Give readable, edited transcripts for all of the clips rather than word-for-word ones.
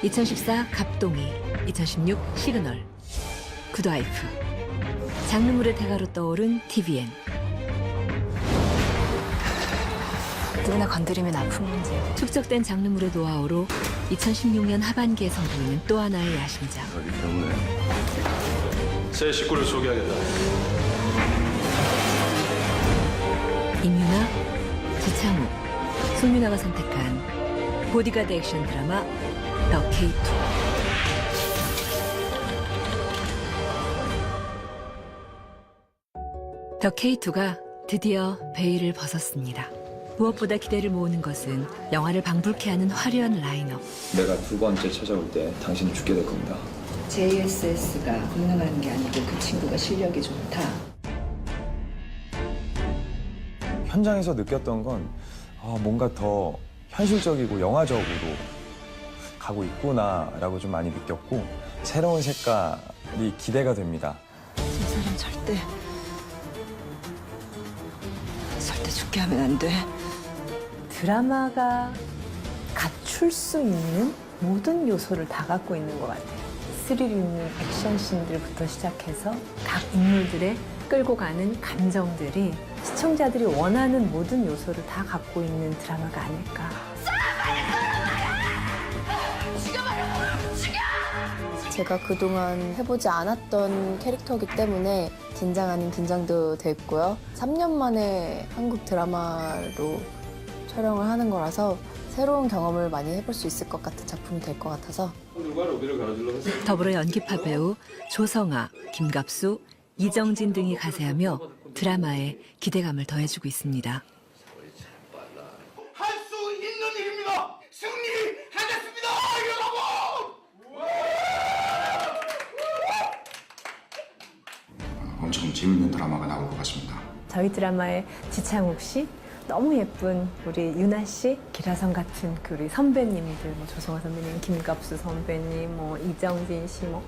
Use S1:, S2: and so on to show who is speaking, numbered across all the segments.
S1: 2014 갑동이, 2016 시그널, 굿와이프. 장르물의 대가로 떠오른 TVN.
S2: 누구나 건드리면 아픈 문제.
S1: 축적된 장르물의 노하우로 2016년 하반기에 선보이는 또 하나의 야심작.
S3: 여기 없네. 새 식구를 소개하겠다.
S1: 임윤아, 지창욱, 송윤아가 선택한 보디가드 액션 드라마 더 K2. 더 K2가 드디어 베일을 벗었습니다. 무엇보다 기대를 모으는 것은 영화를 방불케 하는 화려한 라인업.
S4: 내가 두 번째 찾아올 때 당신은 죽게 될 겁니다.
S5: JSS가 무능한 게 아니고 그 친구가 실력이 좋다.
S4: 현장에서 느꼈던 건 뭔가 더 현실적이고 영화적으로 가고 있구나라고 좀 많이 느꼈고 새로운 색깔이 기대가 됩니다.
S5: 저 사람 절대 죽게 하면 안 돼.
S2: 드라마가 갖출 수 있는 모든 요소를 다 갖고 있는 것 같아요. 스릴 있는 액션씬들부터 시작해서 각 인물들의 끌고 가는 감정들이 시청자들이 원하는 모든 요소를 다 갖고 있는 드라마가 아닐까.
S6: 제가 그동안 해보지 않았던 캐릭터이기 때문에 긴장 아닌 긴장도 됐고요. 3년 만에 한국 드라마로 촬영을 하는 거라서 새로운 경험을 많이 해볼 수 있을 것 같은 작품이 될 것 같아서.
S1: 더불어 연기파 배우 조성아, 김갑수, 이정진 등이 가세하며 드라마에 기대감을 더해주고 있습니다.
S7: 할 수 있는 일입니다. 승리하겠습니다. 여러분.
S8: 엄청 재밌는 드라마가 나올 것 같습니다.
S2: 저희 드라마에 지창욱 씨, 너무 예쁜 우리 유나 씨, 기라성 같은 그 우리 선배님들, 뭐 조성아 선배님, 김갑수 선배님, 뭐 이정진 씨, 뭐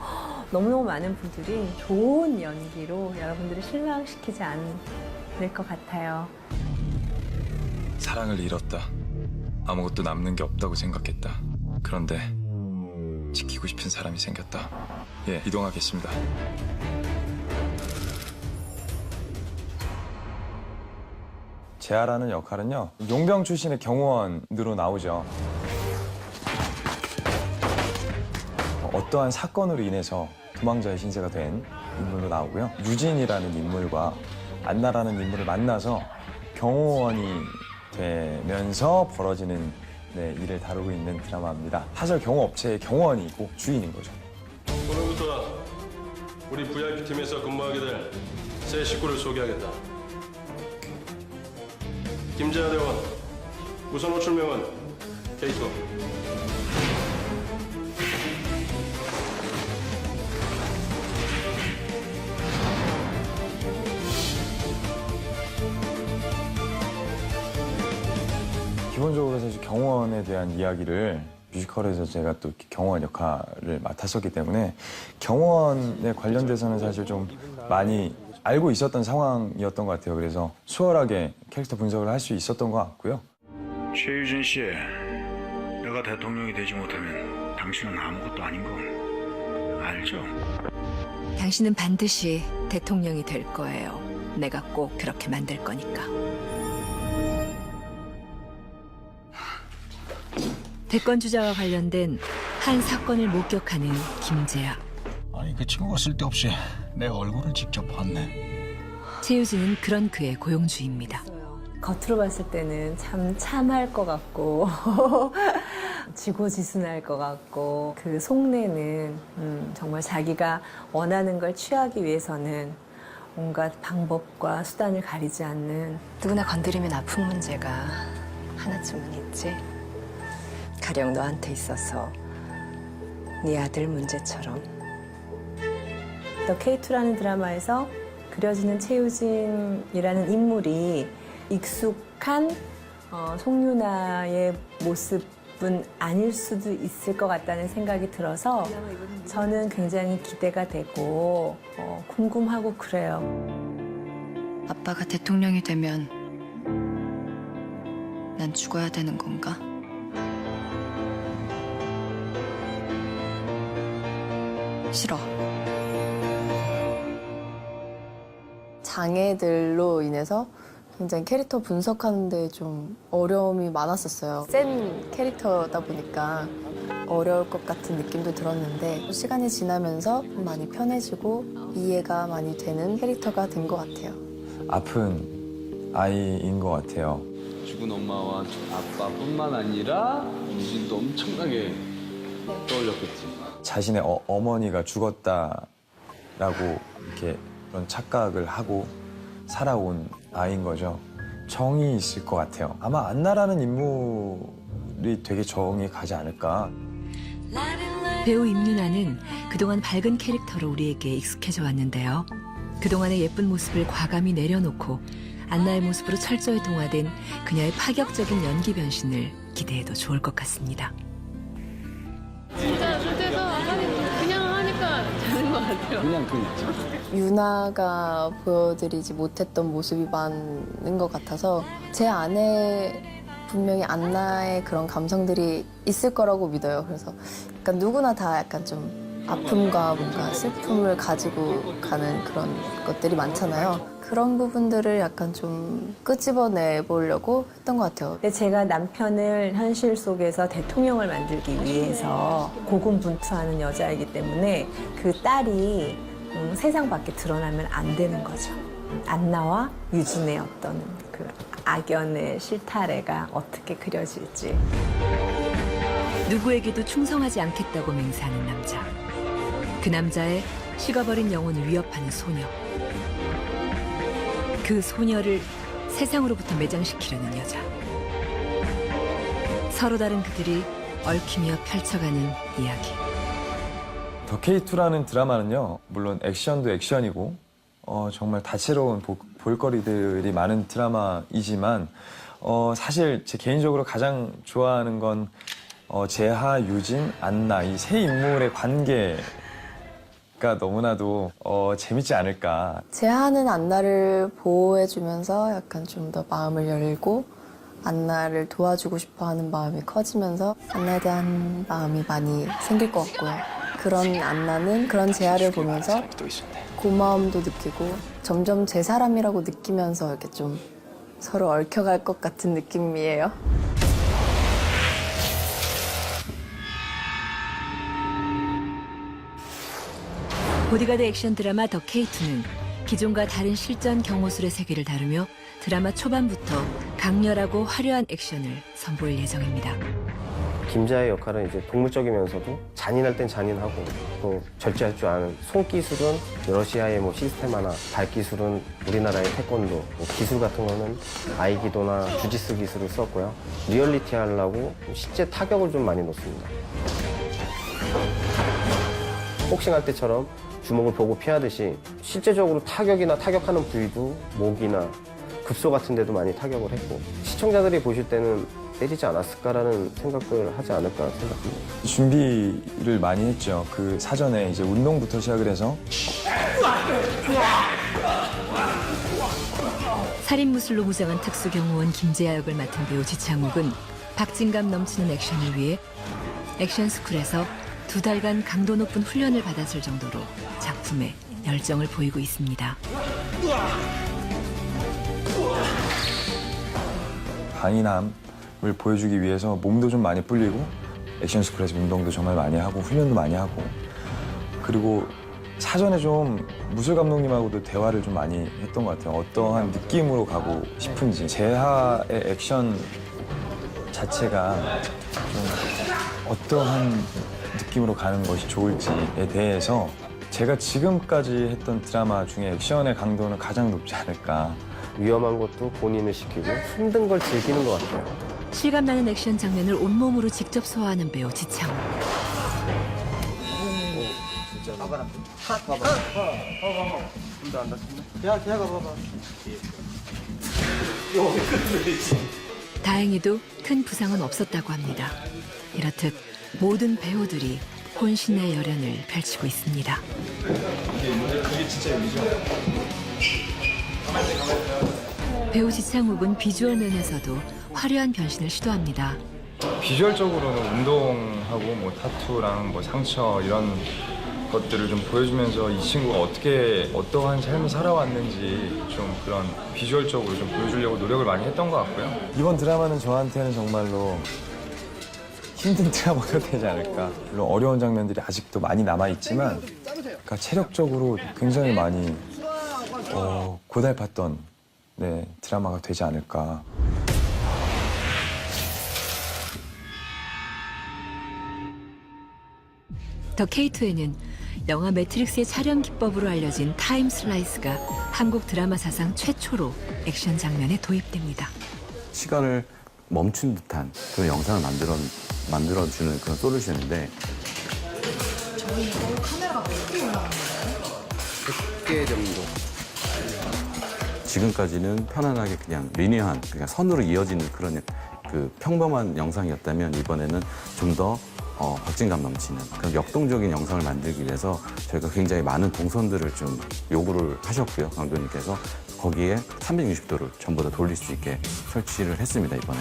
S2: 너무너무 많은 분들이 좋은 연기로 여러분들을 실망시키지 않을 것 같아요.
S4: 사랑을 잃었다. 아무것도 남는 게 없다고 생각했다. 그런데 지키고 싶은 사람이 생겼다. 예, 이동하겠습니다. 재하라는 역할은요, 용병 출신의 경호원으로 나오죠. 어떠한 사건으로 인해서 도망자의 신세가 된 인물로 나오고요. 유진이라는 인물과 안나라는 인물을 만나서 경호원이 되면서 벌어지는 일을 다루고 있는 드라마입니다. 사설 경호업체의 경호원이고 주인인 거죠.
S3: 오늘부터 우리 VIP팀에서 근무하게 될 새 식구를 소개하겠다. 김재하 대원, 우선 호출명은 K2.
S4: 기본적으로 사실 경호원에 대한 이야기를 뮤지컬에서 제가 또 경호원 역할을 맡았었기 때문에 경호원에 관련돼서는 사실 좀 많이 알고 있었던 상황이었던 것 같아요. 그래서 수월하게 캐릭터 분석을 할 수 있었던 것 같고요.
S8: 최유진 씨, 내가 대통령이 되지 못하면 당신은 아무것도 아닌 건 알죠?
S1: 당신은 반드시 대통령이 될 거예요. 내가 꼭 그렇게 만들 거니까. 대권 주자와 관련된 한 사건을 목격하는 김재하.
S8: 아니 그 친구가 쓸데없이 내 얼굴을 직접 봤네.
S1: 최유진은 그런 그의 고용주입니다.
S2: 겉으로 봤을 때는 참 참할 것 같고 지고지순할 것 같고 그 속내는 정말 자기가 원하는 걸 취하기 위해서는 온갖 방법과 수단을 가리지 않는.
S6: 누구나 건드리면 아픈 문제가 하나쯤은 있지. 가령 너한테 있어서 네 아들 문제처럼.
S2: 더 K2라는 드라마에서 그려지는 최유진이라는 인물이 익숙한 송윤아의 모습은 아닐 수도 있을 것 같다는 생각이 들어서 저는 굉장히 기대가 되고 궁금하고 그래요.
S6: 아빠가 대통령이 되면 난 죽어야 되는 건가? 싫어. 장애들로 인해서 굉장히 캐릭터 분석하는데 좀 어려움이 많았었어요. 센 캐릭터다 보니까 어려울 것 같은 느낌도 들었는데 시간이 지나면서 많이 편해지고 이해가 많이 되는 캐릭터가 된 것 같아요.
S4: 아픈 아이인 것 같아요.
S9: 죽은 엄마와 아빠뿐만 아니라 유진도 엄청나게 떠올렸겠지.
S4: 자신의 어머니가 죽었다라고 이렇게 그런 착각을 하고 살아온 아이인 거죠. 정이 있을 것 같아요. 아마 안나라는 인물이 되게 정이 가지 않을까.
S1: 배우 임윤아는 그동안 밝은 캐릭터로 우리에게 익숙해져 왔는데요. 그동안의 예쁜 모습을 과감히 내려놓고 안나의 모습으로 철저히 동화된 그녀의 파격적인 연기 변신을 기대해도 좋을 것 같습니다.
S10: 진짜 그래서 그냥 하니까 되는 것 같아요.
S9: 그냥 그 있지.
S6: 유나가 보여드리지 못했던 모습이 많은 것 같아서 제 안에 분명히 안나의 그런 감성들이 있을 거라고 믿어요. 그래서 약간 누구나 다 약간 좀 아픔과 뭔가 슬픔을 가지고 가는 그런 것들이 많잖아요. 그런 부분들을 약간 좀 끄집어내 보려고 했던 것 같아요.
S2: 근데 제가 남편을 현실 속에서 대통령을 만들기 위해서 고군분투하는 여자이기 때문에 그 딸이 세상 밖에 드러나면 안 되는 거죠. 안나와 유진의 어떤 그 악연의 실타래가 어떻게 그려질지.
S1: 누구에게도 충성하지 않겠다고 맹세하는 남자. 그 남자의 식어버린 영혼을 위협하는 소녀. 그 소녀를 세상으로부터 매장시키려는 여자. 서로 다른 그들이 얽히며 펼쳐가는 이야기.
S4: 더 K2라는 드라마는요, 물론 액션도 액션이고 정말 다채로운 볼거리들이 많은 드라마이지만 사실 제 개인적으로 가장 좋아하는 건 재하, 유진, 안나 이 세 인물의 관계가 너무나도 재밌지 않을까.
S6: 재하는 안나를 보호해주면서 약간 좀 더 마음을 열고 안나를 도와주고 싶어하는 마음이 커지면서 안나에 대한 마음이 많이 생길 것 같고요. 그런 안나는 그런 재하를 보면서 고마움도 느끼고 점점 제 사람이라고 느끼면서 이렇게 좀 서로 얽혀갈 것 같은 느낌이에요.
S1: 보디가드 액션 드라마 더 K2는 기존과 다른 실전 경호술의 세계를 다루며 드라마 초반부터 강렬하고 화려한 액션을 선보일 예정입니다.
S11: 김자의 역할은 이제 동물적이면서도 잔인할 땐 잔인하고 또 절제할 줄 아는 손기술은 러시아의 뭐 시스테마나 발기술은 우리나라의 태권도, 뭐 기술 같은 거는 아이기도나 주짓수 기술을 썼고요. 리얼리티 하려고 실제 타격을 좀 많이 넣습니다. 복싱할 때처럼 주먹을 보고 피하듯이 실제적으로 타격이나 타격하는 부위도 목이나 급소 같은 데도 많이 타격을 했고 시청자들이 보실 때는 때리지 않았을까라는 생각을 하지 않을까 생각합니다.
S4: 준비를 많이 했죠. 그 사전에 이제 운동부터 시작을 해서
S1: 살인무술로 무장한 특수경호원 김재하 역을 맡은 배우 지창욱은 박진감 넘치는 액션을 위해 액션스쿨에서 2달간 강도 높은 훈련을 받았을 정도로 작품에 열정을 보이고 있습니다.
S4: 강인함을 보여주기 위해서 몸도 좀 많이 불리고 액션스쿨에서 운동도 정말 많이 하고 훈련도 많이 하고 그리고 사전에 좀 무술 감독님하고도 대화를 좀 많이 했던 것 같아요. 어떠한 느낌으로 가고 싶은지 재하의 액션 자체가 좀 어떠한 느낌으로 가는 것이 좋을지에 대해서 제가 지금까지 했던 드라마 중에 액션의 강도는 가장 높지 않을까.
S11: 위험한 것도 본인을 시키고 힘든 걸 즐기는 것 같아요.
S1: 실감나는 액션 장면을 온몸으로 직접 소화하는 배우 지창욱. 다행히도 큰 부상은 없었다고 합니다. 이렇듯 모든 배우들이 혼신의 열연을 펼치고 있습니다. 배우 지창욱은 비주얼 면에서도 화려한 변신을 시도합니다.
S4: 비주얼적으로는 운동하고 뭐 타투랑 뭐 상처 이런 것들을 좀 보여주면서 이 친구가 어떠한 삶을 살아왔는지 좀 그런 비주얼적으로 좀 보여주려고 노력을 많이 했던 것 같고요. 이번 드라마는 저한테는 정말로 힘든 드라마가 되지 않을까. 물론 어려운 장면들이 아직도 많이 남아있지만 그러니까 체력적으로 굉장히 많이 고달팠던 드라마가 되지 않을까.
S1: 더 K2에는 영화 매트릭스의 촬영 기법으로 알려진 타임 슬라이스가 한국 드라마 사상 최초로 액션 장면에 도입됩니다.
S12: 시간을 멈춘 듯한 그런 영상을 만들어주는 그런 솔루션인데
S6: 저희 카메라가 몇 개 올라가나요?
S12: 100개 정도. 지금까지는 편안하게 그냥 리니어한, 그냥 선으로 이어지는 그런 그 평범한 영상이었다면 이번에는 좀 더 박진감 넘치는 그런 역동적인 영상을 만들기 위해서 저희가 굉장히 많은 동선들을 좀 요구를 하셨고요. 감독님께서 거기에 360도를 전부 다 돌릴 수 있게 설치를 했습니다, 이번에.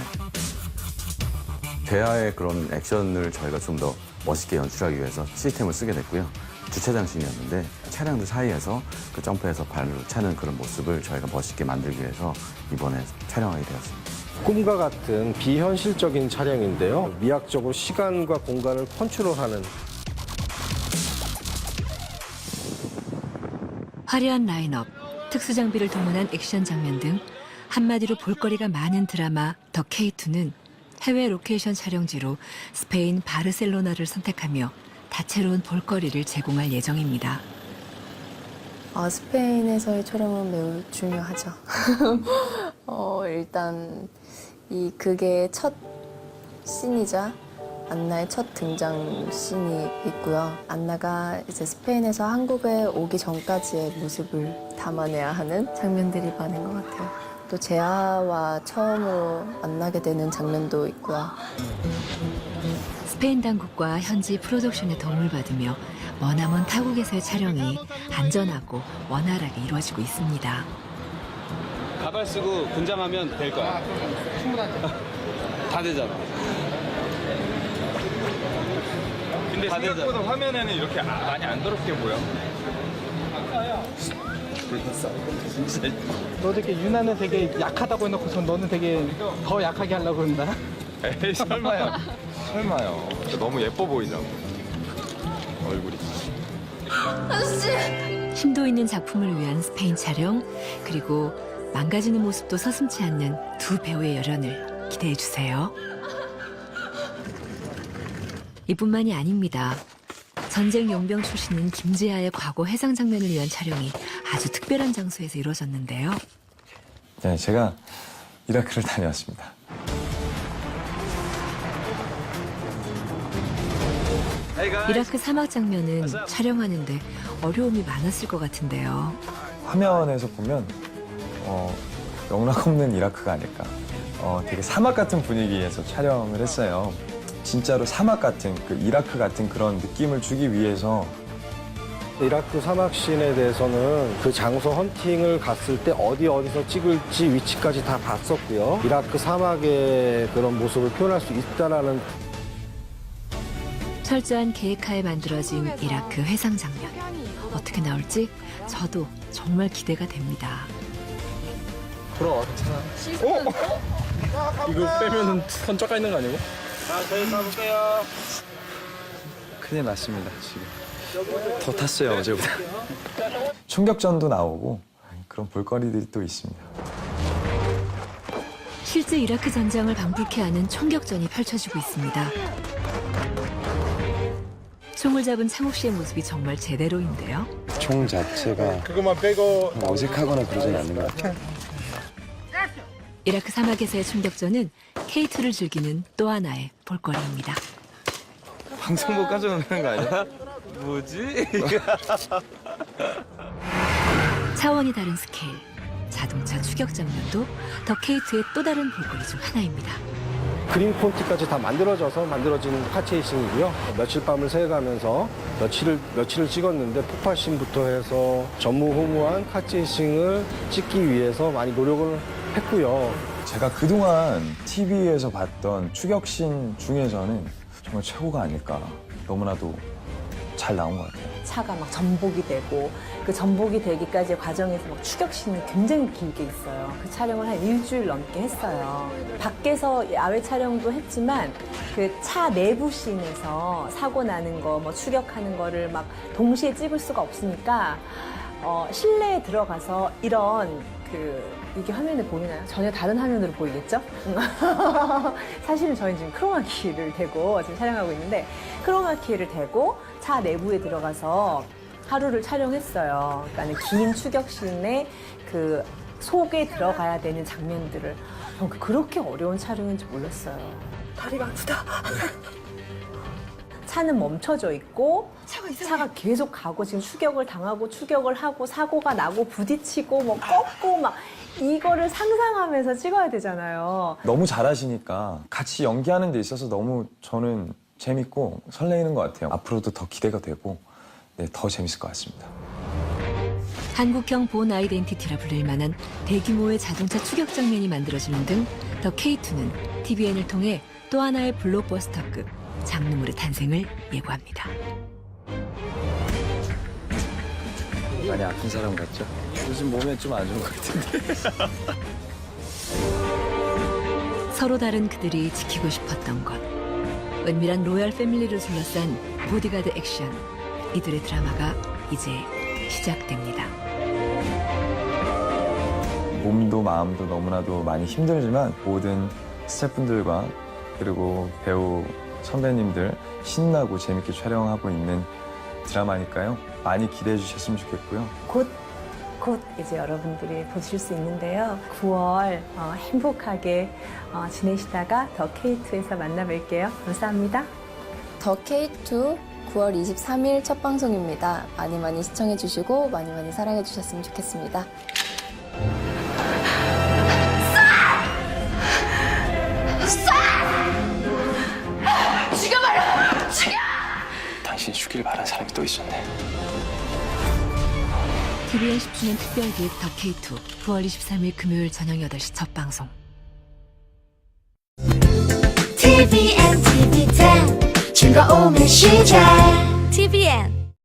S12: 대하의 그런 액션을 저희가 좀 더 멋있게 연출하기 위해서 시스템을 쓰게 됐고요. 주차장 씬이었는데 차량들 사이에서 그 점프해서 발로 차는 그런 모습을 저희가 멋있게 만들기 위해서 이번에 촬영하게 되었습니다.
S11: 꿈과 같은 비현실적인 촬영인데요. 미학적으로 시간과 공간을 컨트롤하는
S1: 화려한 라인업, 특수 장비를 동원한 액션 장면 등 한마디로 볼거리가 많은 드라마 더 K2는 해외 로케이션 촬영지로 스페인 바르셀로나를 선택하며 다채로운 볼거리를 제공할 예정입니다.
S6: 스페인에서의 촬영은 매우 중요하죠. 일단 이 극의 첫 씬이자 안나의 첫 등장 씬이 있고요. 안나가 이제 스페인에서 한국에 오기 전까지의 모습을 담아내야 하는 장면들이 많은 것 같아요. 또 재하와 처음으로 만나게 되는 장면도 있고요.
S1: 스페인 당국과 현지 프로덕션의 도움을 받으며 머나먼 타국에서의 촬영이 안전하고 원활하게 이루어지고 있습니다.
S9: 가발 쓰고 분장하면 될 거야. 충분하다. 다 되잖아.
S4: 근데 생각보다 화면에는 이렇게 많이 안 더럽게 보여.
S13: 너 되게 유나는 되게 약하다고 해놓고서 너는 되게 더 약하게 하려고 그런다.
S4: 에이, 설마요. 설마요. 너무 예뻐 보이냐고. 얼굴이.
S1: 심도 있는 작품을 위한 스페인 촬영, 그리고 망가지는 모습도 서슴지 않는 두 배우의 열연을 기대해 주세요. 이뿐만이 아닙니다. 전쟁 용병 출신인 김지아의 과거 해상 장면을 위한 촬영이 아주 특별한 장소에서 이루어졌는데요.
S4: 네, 제가 이라크를 다녀왔습니다.
S1: 이라크 사막 장면은 촬영하는데 어려움이 많았을 것 같은데요.
S4: 화면에서 보면 영락없는 이라크가 아닐까. 되게 사막 같은 분위기에서 촬영을 했어요. 진짜로 사막 같은, 그 이라크 같은 그런 느낌을 주기 위해서
S11: 이라크 사막 씬에 대해서는 그 장소 헌팅을 갔을 때 어디서 찍을지 위치까지 다 봤었고요. 이라크 사막의 그런 모습을 표현할 수 있다라는
S1: 철저한 계획하에 만들어진 이라크 회상 장면. 어떻게 나올지 저도 정말 기대가 됩니다.
S13: 돌아와, 괜찮아. 이거 빼면은 선착가 있는 거 아니고?
S9: 자, 저희 가볼게요.
S4: 큰일 났습니다, 지금. 더 탔어요, 어제보다. 총격전도 나오고 그런 볼거리들이 또 있습니다.
S1: 실제 이라크 전장을 방불케 하는 총격전이 펼쳐지고 있습니다. 총을 잡은 창욱 씨의 모습이 정말 제대로인데요.
S4: 총 자체가
S13: 그것만 빼고
S4: 어색하거나 그러진 않는 것 같아요.
S1: 이라크 사막에서의 총격전은 K2를 즐기는 또 하나의 볼거리입니다.
S4: 방송국 가져오는 거 아니야?
S9: 뭐지?
S1: 차원이 다른 스케일, 자동차 추격 장면도 더 K2의 또 다른 볼거리 중 하나입니다.
S11: 그린 콘티까지 다 만들어진 카체이싱이고요. 며칠 밤을 새가면서 며칠을 찍었는데 폭파씬부터 해서 전무후무한 카체이싱을 찍기 위해서 많이 노력을 했고요.
S4: 제가 그동안 TV에서 봤던 추격신 중에서는 정말 최고가 아닐까. 너무나도 잘 나온 것 같아요.
S2: 차가 막 전복이 되고 그 전복이 되기까지의 과정에서 막 추격신이 굉장히 길게 있어요. 그 촬영을 한 일주일 넘게 했어요. 밖에서 야외 촬영도 했지만 그 차 내부 씬에서 사고 나는 거, 뭐 추격하는 거를 막 동시에 찍을 수가 없으니까 실내에 들어가서 이런 이게 화면에 보이나요? 전혀 다른 화면으로 보이겠죠? 사실은 저희는 지금 크로마키를 대고 지금 촬영하고 있는데 크로마키를 대고 차 내부에 들어가서 하루를 촬영했어요. 그러니까 긴 추격신에 그 속에 들어가야 되는 장면들을 그렇게 어려운 촬영인지 몰랐어요. 다리가 아프다. 차는 멈춰져 있고 차가 계속 가고 지금 추격을 당하고 추격을 하고 사고가 나고 부딪히고 뭐 꺾고 막 이거를 상상하면서 찍어야 되잖아요.
S4: 너무 잘하시니까 같이 연기하는 데 있어서 너무 저는 재밌고 설레이는 것 같아요. 앞으로도 더 기대가 되고 네, 더 재밌을 것 같습니다.
S1: 한국형 본 아이덴티티라 불릴 만한 대규모의 자동차 추격 장면이 만들어지는 등 더 K2는 TVN을 통해 또 하나의 블록버스터급 장르물의 탄생을 예고합니다.
S4: 많이 아픈 사람 같죠? 요즘 몸에 좀 안 좋은 것 같은데.
S1: 서로 다른 그들이 지키고 싶었던 것. 은밀한 로얄 패밀리를 둘러싼 보디가드 액션. 이들의 드라마가 이제 시작됩니다.
S4: 몸도 마음도 너무나도 많이 힘들지만 모든 스태프분들과 그리고 배우 선배님들 신나고 재밌게 촬영하고 있는 드라마니까요. 많이 기대해 주셨으면 좋겠고요.
S2: 곧 이제 여러분들이 보실 수 있는데요. 9월 행복하게 지내시다가 더 K2에서 만나뵐게요. 감사합니다.
S6: 더 K2 9월 23일 첫 방송입니다. 많이 많이 시청해 주시고 많이 많이 사랑해 주셨으면 좋겠습니다.
S3: 당신이 죽길 바란 사람이 또 있었네.
S1: TVN 10주년 특별기획 더 K2 9월 23일 금요일 저녁 8시 첫 방송.
S7: TVN, TV10 즐거움의 시작 TVN